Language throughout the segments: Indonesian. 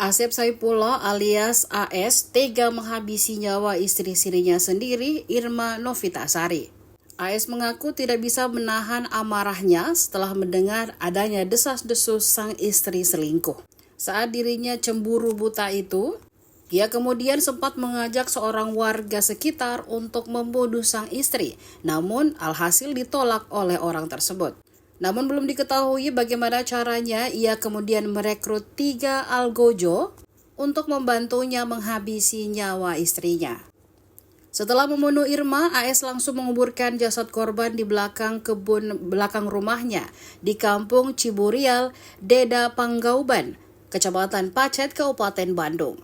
Asep Saipullah alias AS tega menghabisi nyawa istri sirinya sendiri, Irma Novitasari. AS mengaku tidak bisa menahan amarahnya setelah mendengar adanya desas-desus sang istri selingkuh. Saat dirinya cemburu buta itu, ia kemudian sempat mengajak seorang warga sekitar untuk membunuh sang istri, namun alhasil ditolak oleh orang tersebut. Namun belum diketahui bagaimana caranya ia kemudian merekrut 3 algojo untuk membantunya menghabisi nyawa istrinya. Setelah membunuh Irma, AS langsung menguburkan jasad korban di belakang kebun belakang rumahnya di Kampung Ciburial, Deda Panggauban, Kecamatan Pacet, Kabupaten Bandung.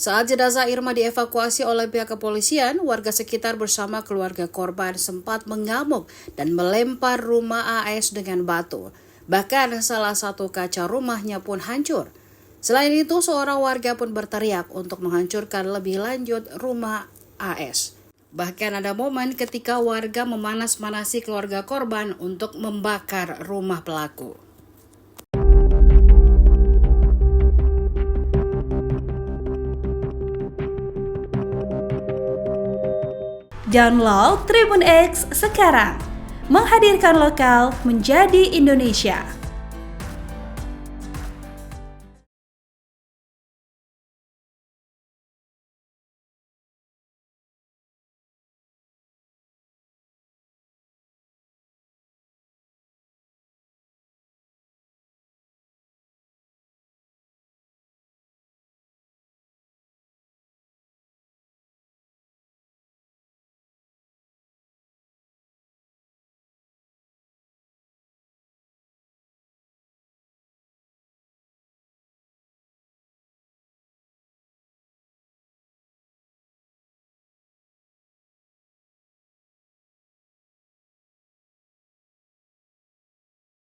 Saat jenazah Irma dievakuasi oleh pihak kepolisian, warga sekitar bersama keluarga korban sempat mengamuk dan melempar rumah AS dengan batu. Bahkan salah satu kaca rumahnya pun hancur. Selain itu, seorang warga pun berteriak untuk menghancurkan lebih lanjut rumah AS. Bahkan ada momen ketika warga memanas-manasi keluarga korban untuk membakar rumah pelaku. Download Tribun X sekarang, menghadirkan lokal menjadi Indonesia.